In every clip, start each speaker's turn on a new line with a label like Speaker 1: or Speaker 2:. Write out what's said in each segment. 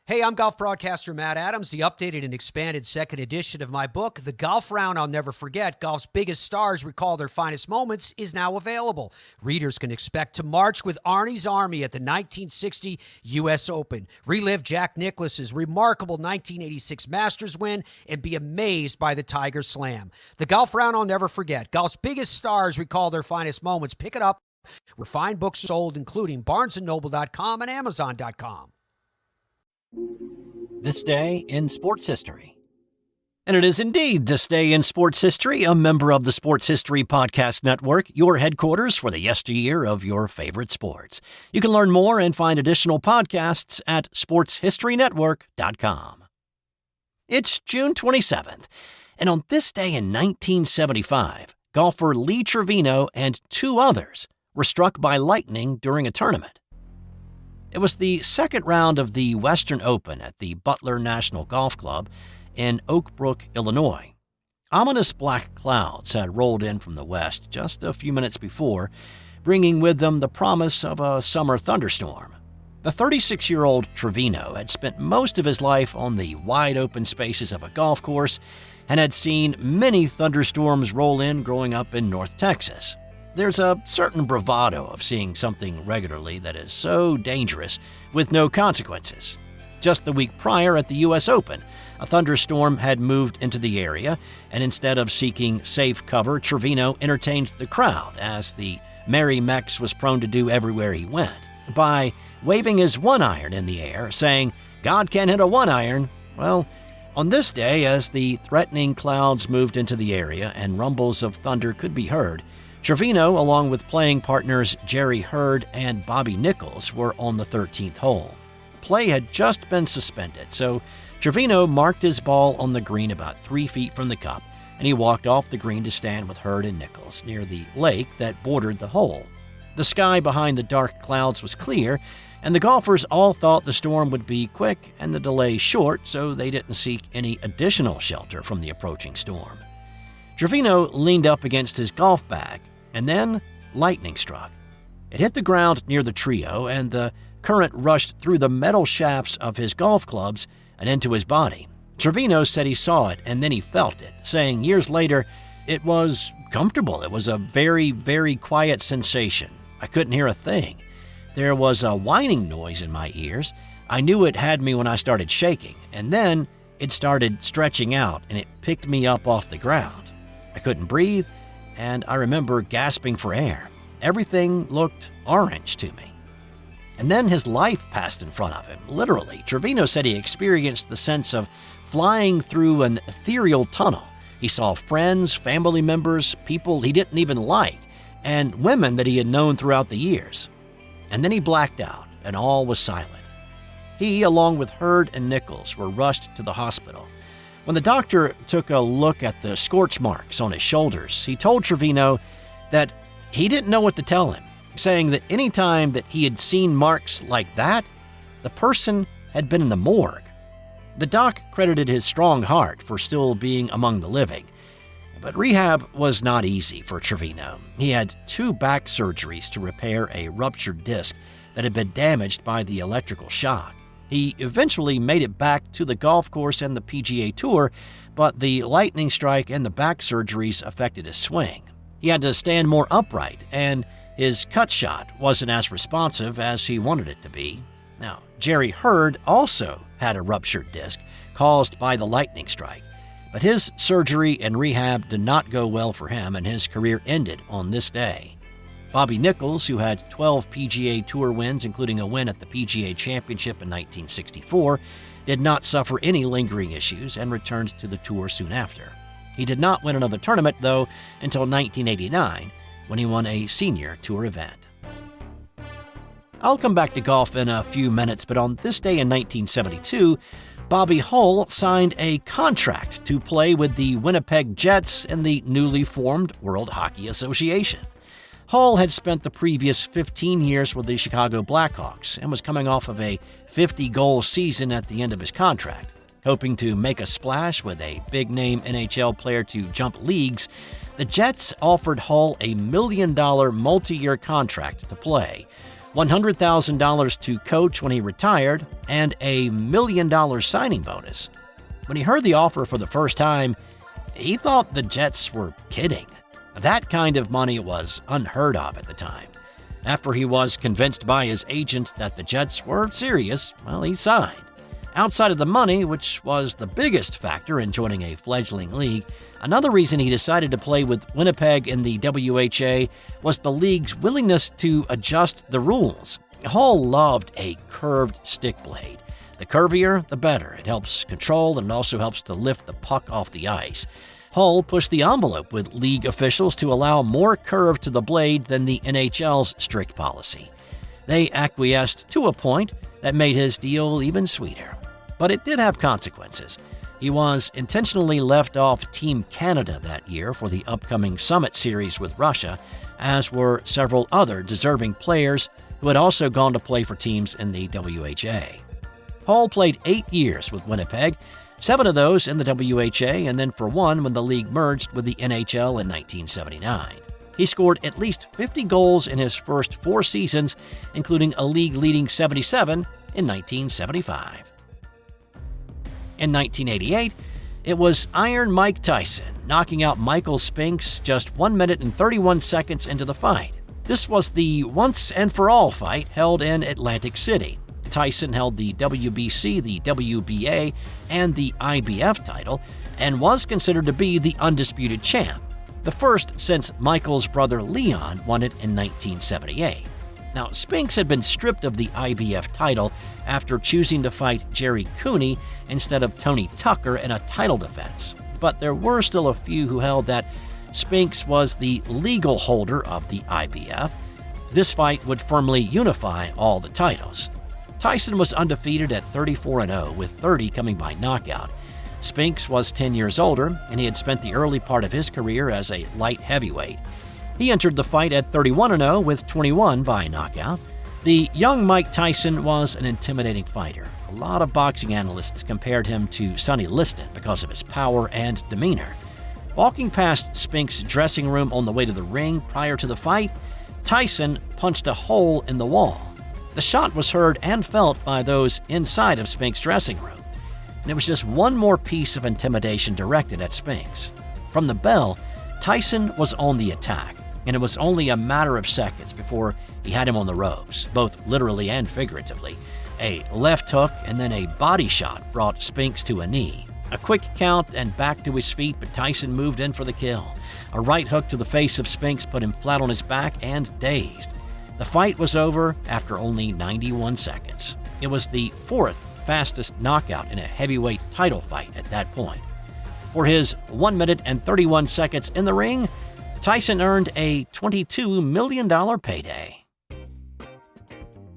Speaker 1: Hey, I'm golf broadcaster Matt Adams. The updated and expanded second edition of my book, The Golf Round I'll Never Forget, Golf's Biggest Stars Recall Their Finest Moments, is now available. Readers can expect to march with Arnie's Army at the 1960 U.S. Open, relive Jack Nicklaus's remarkable 1986 Masters win, and be amazed by the Tiger Slam. The Golf Round I'll Never Forget, Golf's Biggest Stars Recall Their Finest Moments. Pick it up where fine books are sold, including BarnesandNoble.com and Amazon.com.
Speaker 2: This day in sports history. And it is indeed this day in sports history, a member of the Sports History Podcast Network, your headquarters for the yesteryear of your favorite sports. You can learn more and find additional podcasts at sportshistorynetwork.com. It's June 27th, and on this day in 1975, golfer Lee Trevino and two others were struck by lightning during a tournament. It was the second round of the Western Open at the Butler National Golf Club in Oak Brook, Illinois. Ominous black clouds had rolled in from the west just a few minutes before, bringing with them the promise of a summer thunderstorm. The 36-year-old Trevino had spent most of his life on the wide-open spaces of a golf course and had seen many thunderstorms roll in growing up in North Texas. There's a certain bravado of seeing something regularly that is so dangerous with no consequences. Just the week prior at the U.S. Open, a thunderstorm had moved into the area, and instead of seeking safe cover, Trevino entertained the crowd, as the Merry Mex was prone to do everywhere he went, by waving his one iron in the air, saying, "God can't hit a one iron." Well, on this day, as the threatening clouds moved into the area and rumbles of thunder could be heard, Trevino, along with playing partners Jerry Hurd and Bobby Nichols, were on the 13th hole. Play had just been suspended, so Trevino marked his ball on the green about 3 feet from the cup, and he walked off the green to stand with Hurd and Nichols near the lake that bordered the hole. The sky behind the dark clouds was clear, and the golfers all thought the storm would be quick and the delay short, so they didn't seek any additional shelter from the approaching storm. Trevino leaned up against his golf bag, and then lightning struck. It hit the ground near the trio, and the current rushed through the metal shafts of his golf clubs and into his body. Trevino said he saw it, and then he felt it, saying years later, "It was comfortable. It was a very, very quiet sensation. I couldn't hear a thing. There was a whining noise in my ears. I knew it had me when I started shaking, and then it started stretching out, and it picked me up off the ground. I couldn't breathe, and I remember gasping for air. Everything looked orange to me." And then his life passed in front of him, literally. Trevino said he experienced the sense of flying through an ethereal tunnel. He saw friends, family members, people he didn't even like, and women that he had known throughout the years. And then he blacked out, and all was silent. He, along with Hurd and Nichols, were rushed to the hospital. When the doctor took a look at the scorch marks on his shoulders, he told Trevino that he didn't know what to tell him, saying that any time that he had seen marks like that, the person had been in the morgue. The doc credited his strong heart for still being among the living. But rehab was not easy for Trevino. He had 2 back surgeries to repair a ruptured disc that had been damaged by the electrical shock. He eventually made it back to the golf course and the PGA Tour, but the lightning strike and the back surgeries affected his swing. He had to stand more upright, and his cut shot wasn't as responsive as he wanted it to be. Now, Jerry Hurd also had a ruptured disc caused by the lightning strike, but his surgery and rehab did not go well for him, and his career ended on this day. Bobby Nichols, who had 12 PGA Tour wins, including a win at the PGA Championship in 1964, did not suffer any lingering issues and returned to the tour soon after. He did not win another tournament, though, until 1989, when he won a senior tour event. I'll come back to golf in a few minutes, but on this day in 1972, Bobby Hull signed a contract to play with the Winnipeg Jets in the newly formed World Hockey Association. Hull had spent the previous 15 years with the Chicago Blackhawks and was coming off of a 50-goal season at the end of his contract. Hoping to make a splash with a big-name NHL player to jump leagues, the Jets offered Hull a $1 million multi-year contract to play, $100,000 to coach when he retired, and a $1 million signing bonus. When he heard the offer for the first time, he thought the Jets were kidding. That kind of money was unheard of at the time. After he was convinced by his agent that the Jets were serious, well, he signed. Outside of the money, which was the biggest factor in joining a fledgling league, another reason he decided to play with Winnipeg in the WHA was the league's willingness to adjust the rules. Hull loved a curved stick blade. The curvier, the better. It helps control and also helps to lift the puck off the ice. Hull pushed the envelope with league officials to allow more curve to the blade than the NHL's strict policy. They acquiesced to a point that made his deal even sweeter. But it did have consequences. He was intentionally left off Team Canada that year for the upcoming Summit Series with Russia, as were several other deserving players who had also gone to play for teams in the WHA. Hull played 8 years with Winnipeg, 7 of those in the WHA, and then for 1 when the league merged with the NHL in 1979. He scored at least 50 goals in his first 4 seasons, including a league-leading 77 in 1975. In 1988, it was Iron Mike Tyson knocking out Michael Spinks just 1 minute and 31 seconds into the fight. This was the once-and-for-all fight held in Atlantic City. Tyson held the WBC, the WBA, and the IBF title, and was considered to be the undisputed champ, the first since Michael's brother Leon won it in 1978. Now, Spinks had been stripped of the IBF title after choosing to fight Jerry Cooney instead of Tony Tucker in a title defense, but there were still a few who held that Spinks was the legal holder of the IBF. This fight would firmly unify all the titles. Tyson was undefeated at 34-0, with 30 coming by knockout. Spinks was 10 years older, and he had spent the early part of his career as a light heavyweight. He entered the fight at 31-0 with 21 by knockout. The young Mike Tyson was an intimidating fighter. A lot of boxing analysts compared him to Sonny Liston because of his power and demeanor. Walking past Spinks' dressing room on the way to the ring prior to the fight, Tyson punched a hole in the wall. The shot was heard and felt by those inside of Spinks' dressing room, and it was just one more piece of intimidation directed at Spinks. From the bell, Tyson was on the attack, and it was only a matter of seconds before he had him on the ropes, both literally and figuratively. A left hook and then a body shot brought Spinks to a knee. A quick count and back to his feet, but Tyson moved in for the kill. A right hook to the face of Spinks put him flat on his back and dazed. The fight was over after only 91 seconds. It was the 4th fastest knockout in a heavyweight title fight at that point. For his 1 minute and 31 seconds in the ring, Tyson earned a $22 million payday.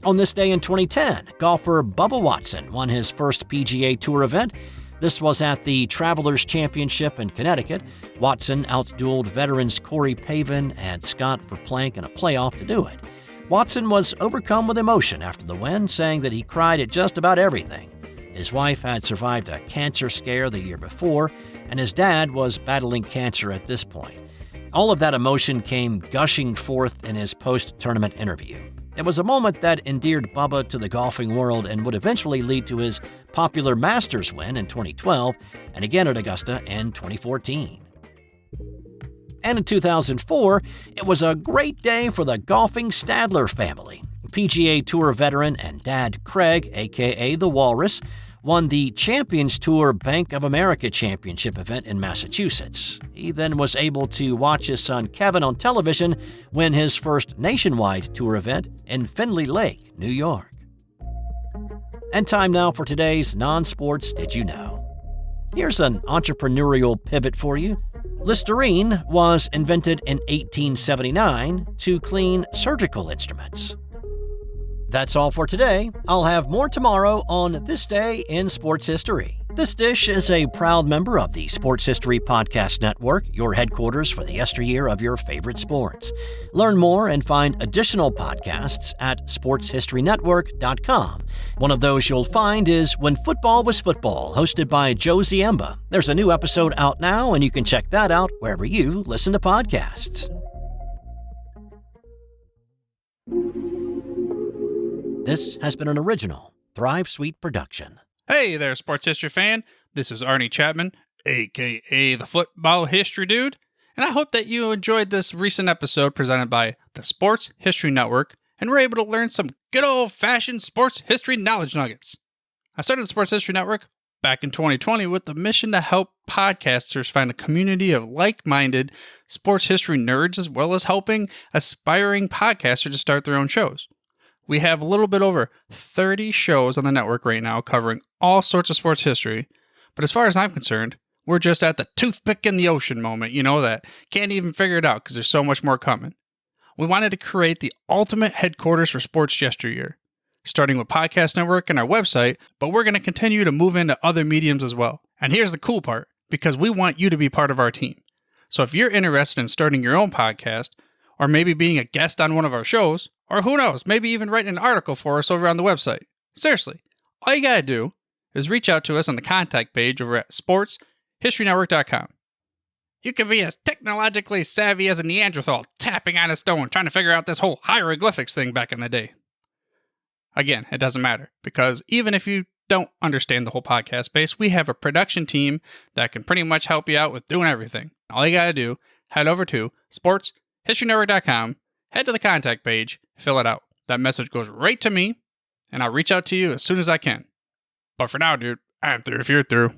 Speaker 2: On this day in 2010, golfer Bubba Watson won his first PGA Tour event. This was at the Travelers Championship in Connecticut. Watson outdueled veterans Corey Pavin and Scott Verplank in a playoff to do it. Watson was overcome with emotion after the win, saying that he cried at just about everything. His wife had survived a cancer scare the year before, and his dad was battling cancer at this point. All of that emotion came gushing forth in his post-tournament interview. It was a moment that endeared Bubba to the golfing world and would eventually lead to his popular Masters win in 2012 and again at Augusta in 2014. And in 2004, it was a great day for the golfing Stadler family. PGA Tour veteran and dad Craig, aka the Walrus, won the Champions Tour Bank of America Championship event in Massachusetts. He then was able to watch his son Kevin on television win his first nationwide tour event in Findlay Lake, New York. And time now for today's non-sports Did You Know? Here's an entrepreneurial pivot for you. Listerine was invented in 1879 to clean surgical instruments. That's all for today. I'll have more tomorrow on This Day in Sports History. This Dish is a proud member of the Sports History Podcast Network, your headquarters for the yesteryear of your favorite sports. Learn more and find additional podcasts at sportshistorynetwork.com. One of those you'll find is When Football Was Football, hosted by Joe Ziemba. There's a new episode out now, and you can check that out wherever you listen to podcasts. This has been an original Thrive Suite production.
Speaker 3: Hey there, sports history fan. This is Arnie Chapman, a.k.a. the Football History Dude, and I hope that you enjoyed this recent episode presented by the Sports History Network and were able to learn some good old-fashioned sports history knowledge nuggets. I started the Sports History Network back in 2020 with the mission to help podcasters find a community of like-minded sports history nerds, as well as helping aspiring podcasters to start their own shows. We have a little bit over 30 shows on the network right now covering all sorts of sports history, but as far as I'm concerned, we're just at the toothpick in the ocean moment, that can't even figure it out because there's so much more coming. We wanted to create the ultimate headquarters for sports yesteryear, starting with Podcast Network and our website, but we're going to continue to move into other mediums as well. And here's the cool part, because we want you to be part of our team. So if you're interested in starting your own podcast, or maybe being a guest on one of our shows, or who knows, maybe even writing an article for us over on the website. Seriously, all you gotta do is reach out to us on the contact page over at sportshistorynetwork.com. You can be as technologically savvy as a Neanderthal tapping on a stone trying to figure out this whole hieroglyphics thing back in the day. Again, it doesn't matter, because even if you don't understand the whole podcast space, we have a production team that can pretty much help you out with doing everything. All you gotta do, head over to sportshistorynetwork.com, head to the contact page, fill it out. That message goes right to me, and I'll reach out to you as soon as I can. But for now, dude, I'm through if you're through.